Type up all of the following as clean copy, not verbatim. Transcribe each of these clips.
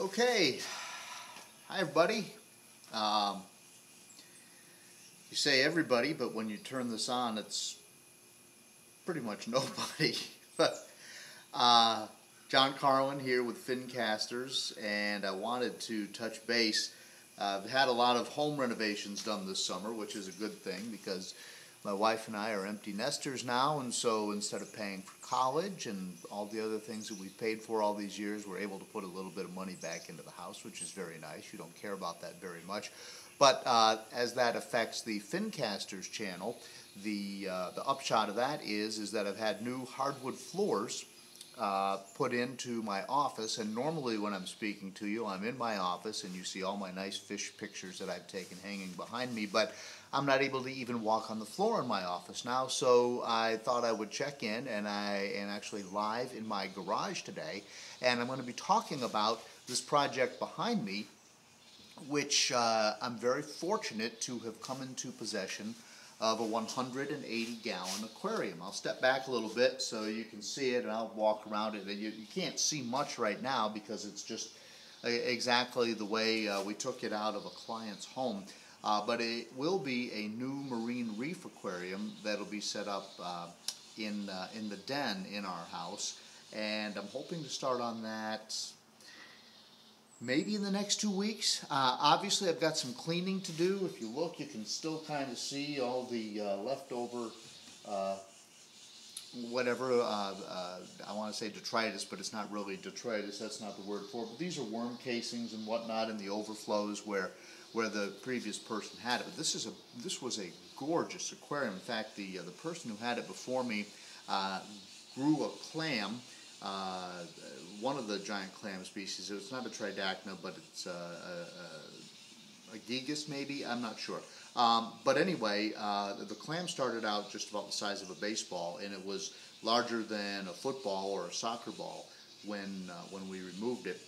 Okay, hi everybody. You say everybody, but when you turn this on, it's pretty much nobody. John Carlin here with Fincasters, and I wanted to touch base. I've had a lot of home renovations done this summer, which is a good thing because my wife and I are empty nesters now, and so instead of paying for college and all the other things that we've paid for all these years, we're able to put a little bit of money back into the house, which is very nice. You don't care about that very much. But as that affects the Fincasters channel, the upshot of that is that I've had new hardwood floors put into my office, and normally when I'm speaking to you, I'm in my office and you see all my nice fish pictures that I've taken hanging behind me, but I'm not able to even walk on the floor in my office now, so I thought I would check in, and I am actually live in my garage today, and I'm going to be talking about this project behind me, which I'm very fortunate to have come into possession of a 180-gallon aquarium. I'll step back a little bit so you can see it, and I'll walk around it. You can't see much right now because it's just exactly the way we took it out of a client's home. But it will be a new marine reef aquarium that'll be set up in the den in our house, and I'm hoping to start on that maybe in the next 2 weeks. Obviously, I've got some cleaning to do. If you look, you can still kind of see all the leftover whatever, I want to say detritus, but it's not really detritus, that's not the word for it. But these are worm casings and whatnot in the overflows where the previous person had it. But this was a gorgeous aquarium. In fact, the person who had it before me grew a clam, one of the giant clam species. It's not a tridacna, but it's a gigas maybe, I'm not sure. But anyway, the clam started out just about the size of a baseball, and it was larger than a football or a soccer ball when we removed it.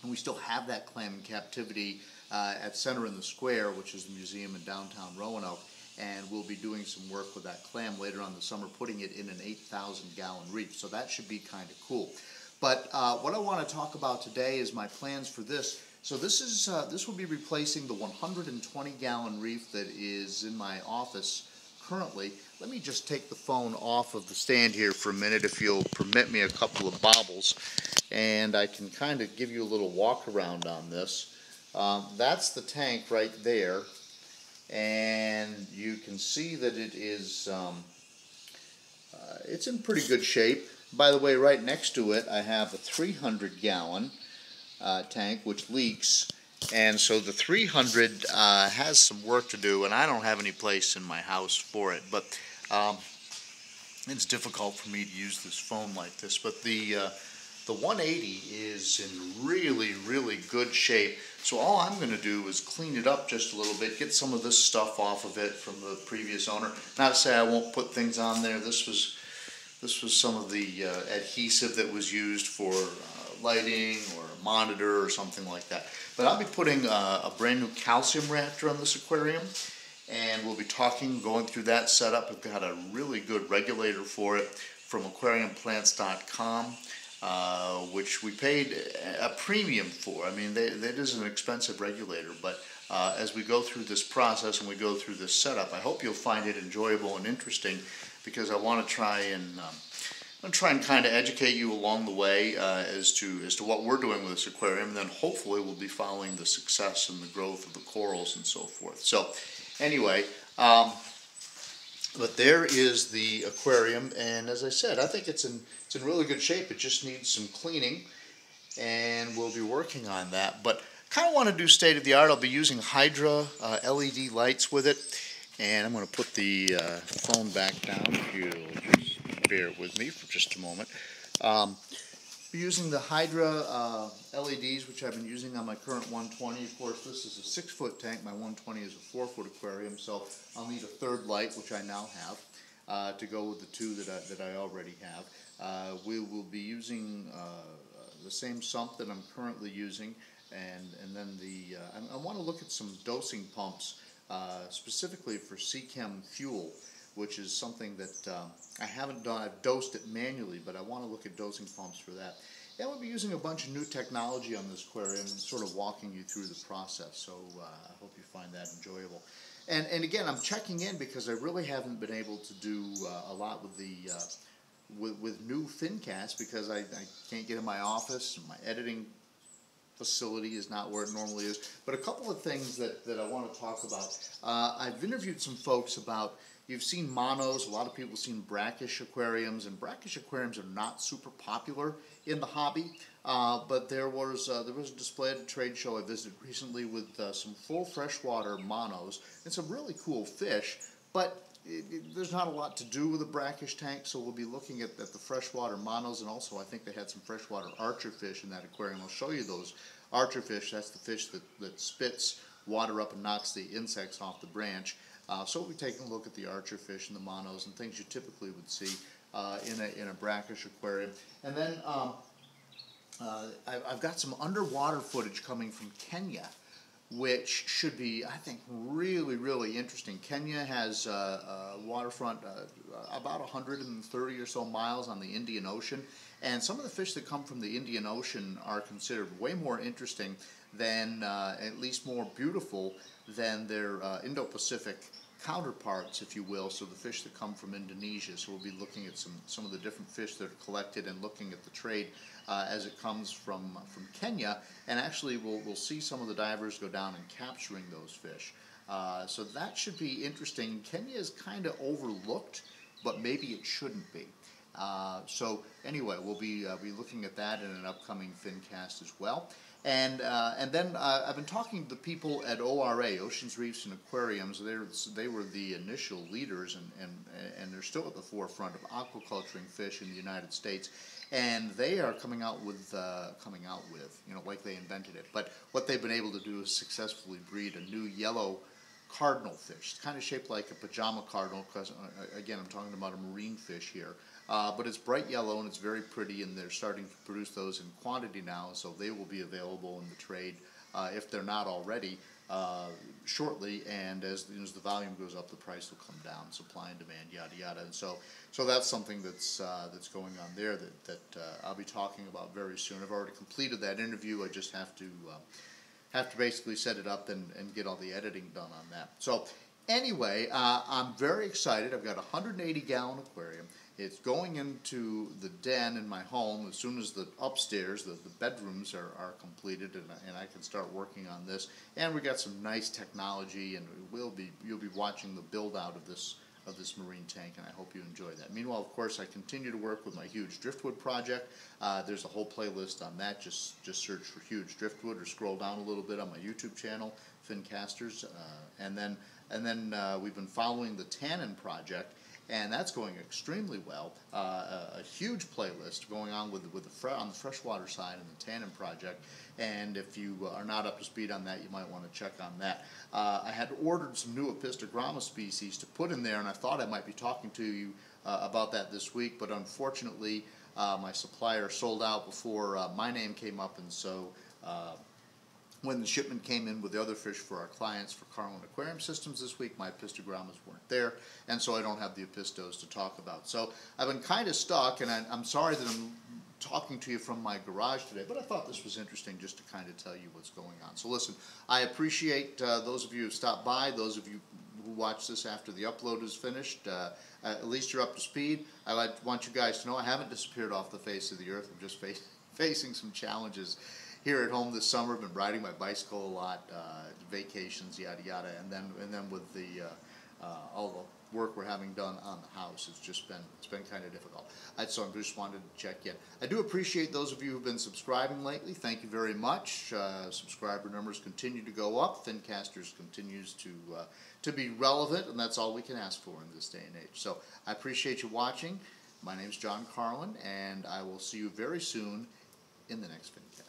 And we still have that clam in captivity at Center in the Square, which is the museum in downtown Roanoke, and we'll be doing some work with that clam later on the summer, putting it in an 8,000-gallon reef, so that should be kind of cool. But what I want to talk about today is my plans for this. So this will be replacing the 120-gallon reef that is in my office currently. Let me just take the phone off of the stand here for a minute, if you'll permit me a couple of bobbles, and I can kind of give you a little walk around on this. That's the tank right there, and you can see that it is it's in pretty good shape. By the way, right next to it I have a 300-gallon tank which leaks, and so the 300 has some work to do, and I don't have any place in my house for it, but it's difficult for me to use this phone like this. But the 180 is in really, really good shape, so all I'm going to do is clean it up just a little bit, get some of this stuff off of it from the previous owner. Not to say I won't put things on there. This was some of the adhesive that was used for lighting or a monitor or something like that. But I'll be putting a brand new calcium reactor on this aquarium, and we'll be going through that setup. I've got a really good regulator for it from aquariumplants.com, which we paid a premium for. I mean, that is an expensive regulator, but as we go through this process and we go through this setup, I hope you'll find it enjoyable and interesting, because I want to try and kind of educate you along the way as to what we're doing with this aquarium, and then hopefully we'll be following the success and the growth of the corals and so forth. So anyway, but there is the aquarium, and as I said, I think it's in really good shape. It just needs some cleaning, and we'll be working on that. But kind of want to do state of the art. I'll be using Hydra LED lights with it. And I'm going to put the phone back down, if you'll just bear with me for just a moment. We're using the Hydra LEDs, which I've been using on my current 120. Of course, this is a 6-foot tank. My 120 is a 4-foot aquarium, so I'll need a third light, which I now have, to go with the two that I already have. We will be using the same sump that I'm currently using, and then I want to look at some dosing pumps, specifically for Seachem fuel. which is something that I haven't done. I've dosed it manually, but I want to look at dosing pumps for that. And we'll be using a bunch of new technology on this aquarium and sort of walking you through the process. So I hope you find that enjoyable. And again, I'm checking in because I really haven't been able to do a lot with the with new Fincast because I can't get in my office. My editing facility is not where it normally is. But a couple of things that I want to talk about. I've interviewed some folks about, you've seen monos, a lot of people have seen brackish aquariums, and brackish aquariums are not super popular in the hobby. But there was a display at a trade show I visited recently with some full freshwater monos and some really cool fish, but there's not a lot to do with a brackish tank, so we'll be looking at the freshwater monos, and also I think they had some freshwater archerfish in that aquarium. I'll show you those archerfish. That's the fish that spits water up and knocks the insects off the branch. So we'll be taking a look at the archerfish and the monos and things you typically would see in a brackish aquarium. And then I've got some underwater footage coming from Kenya, which should be, I think, really, really interesting. Kenya has waterfront about 130 or so miles on the Indian Ocean, and some of the fish that come from the Indian Ocean are considered way more interesting than, at least more beautiful than their Indo-Pacific counterparts, if you will, so the fish that come from Indonesia. So we'll be looking at some of the different fish that are collected and looking at the trade as it comes from Kenya, and actually we'll see some of the divers go down and capturing those fish. So that should be interesting. Kenya is kind of overlooked, but maybe it shouldn't be. So anyway, we'll be looking at that in an upcoming Fincast as well. And then I've been talking to the people at ORA, Oceans, Reefs, and Aquariums. They were the initial leaders, and they're still at the forefront of aquaculturing fish in the United States. And they are coming out with, you know, like they invented it. But what they've been able to do is successfully breed a new yellow cardinal fish. It's kind of shaped like a pajama cardinal, because, again, I'm talking about a marine fish here. But it's bright yellow and it's very pretty, and they're starting to produce those in quantity now, so they will be available in the trade, if they're not already, shortly. And as the volume goes up, the price will come down, supply and demand, yada yada. And so that's something that's going on there that I'll be talking about very soon. I've already completed that interview. I just have to basically set it up and get all the editing done on that. So anyway, I'm very excited. I've got a 180-gallon aquarium. It's going into the den in my home as soon as the upstairs, the bedrooms are completed, and I can start working on this. And we got some nice technology, and you'll be watching the build out of this marine tank, and I hope you enjoy that. Meanwhile, of course, I continue to work with my huge driftwood project. There's a whole playlist on that. Just search for huge driftwood or scroll down a little bit on my YouTube channel, Fincasters, and then we've been following the tannin project. And that's going extremely well. A huge playlist going on on the freshwater side and the tannin project. And if you are not up to speed on that, you might want to check on that. I had ordered some new Apistogramma species to put in there, and I thought I might be talking to you about that this week, but unfortunately my supplier sold out before my name came up, and so when the shipment came in with the other fish for our clients for Carlin Aquarium Systems this week, my Apistogrammas weren't there, and so I don't have the Apistos to talk about. So I've been kind of stuck, and I'm sorry that I'm talking to you from my garage today, but I thought this was interesting just to kind of tell you what's going on. So listen, I appreciate those of you who stopped by, those of you who watch this after the upload is finished. At least you're up to speed. I want you guys to know I haven't disappeared off the face of the earth. I'm just facing some challenges here at home this summer. I've been riding my bicycle a lot, vacations, yada yada, and then with the all the work we're having done on the house, it's been kind of difficult. So I just wanted to check in. I do appreciate those of you who've been subscribing lately. Thank you very much. Subscriber numbers continue to go up. Fincasters continues to be relevant, and that's all we can ask for in this day and age. So I appreciate you watching. My name's John Carlin, and I will see you very soon in the next Fincast.